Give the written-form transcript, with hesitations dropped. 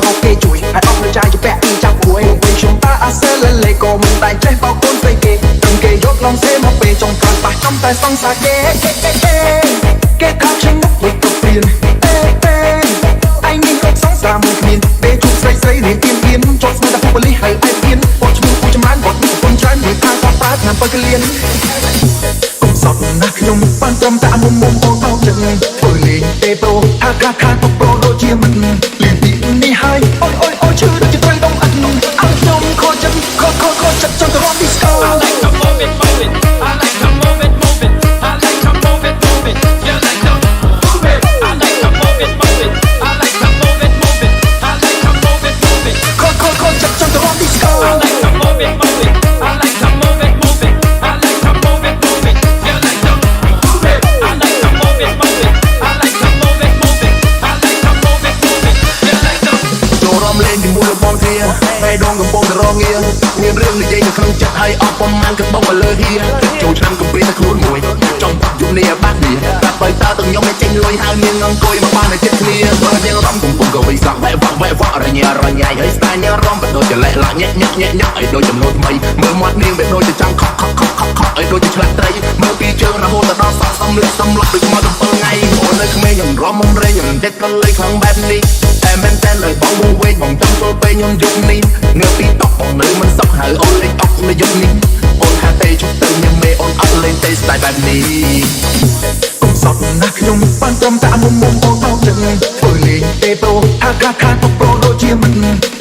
រកគេជួយហើយអស់លើចាយជាពាក់ពីចាប់ពួយវិញខ្ញុំតាអាសែលលេក៏មិនតែចេះបោកកូនស្អីគេដឹងគេយកឡងសេមកពេលចុងក្រោយប៉ះចំតែសងសាគេគេថាខ្ញុំមិនទៅព្រៀនឯងនេះសងសាមួយគ្មានពេលជួបស្រីស្រីរៀនទៀនទៀនចុះស្មានតែពុកបលិហើយឯងទៀនបោះឈ្មោះគូចម្រើនបោះពីគុនច្រើនមានថាសាប្រាឆ្នាំបើកលៀនកុំសត់ណាស់ខ្ញុំបានត្រឹមតែមុំអូនចឹងធ្វើលេងទេប្រូថាខាទៅប្រូដូចជាមិនលៀនពីនេះហើយអូយឈឺដូចជាត្រីដុំអត់នោះឲ្យខ្ញុំខកចិត្តចិត្តចង់ទៅរត់ disco I like to move it I like to move it I like to move it you like to move it I like to move it I like to move it I like to move it ខកចិត្តចង់ទៅរត់ disco I like to move it I like to move it I like to move it you like to move it I like to move it I like to move it I like to move it you like to ចូលរំលែងជាមួយលោកបងគ្នាហើយដងកំពុងតែរងាមានរឿងនិយាយនៅក្នុងចិត្តហើយអត់ប្រមាណក៏បងមកលើហៀចូលឆ្នាំកំព្រាតែខ្លួនមួយចង់យប់នេះបាត់នេះតែបើតើទាំងខ្ញុំមិនចេញលុយហើយមានអង្គុយមកបានតែចិត្តគ្នាបើយើងរំកំពុងក៏វិស័កបែបរញ៉ាយហើយស្ដាយញ៉ារំបដូចជាលេះឡាញាក់ឲ្យដូចចំនួនថ្មីមើលមាត់នាងបែបដូចជាចង់ខកឲ្យដូចជាឆ្លាក់ត្រីមើលពីជើងរហូតដល់សក់សំលឹកដូចមក7ថ្ងៃអូននៅក្មេងខ្ញុំរំរែងខ្ញុំចិត្តក៏លេខខ្លាំងបែបនេះតែមែនតែលើបងវែងបងចង់ចូលពេលខ្ញុំយប់នេះងើបពីតុកបងនៅមិនសុខហើយអូនលេងអុកនៅយប់នេះអូនហាទេជុំទៅញ៉ាំមេអូនអត់លេងទេស្ដាយបែបនេះកុំសត់ណាស់ខ្ញុំបានត្រឹមតែមុំអូនចឹងធ្វើលេងទេប្រូថាទៅប្រូដូចជាមិន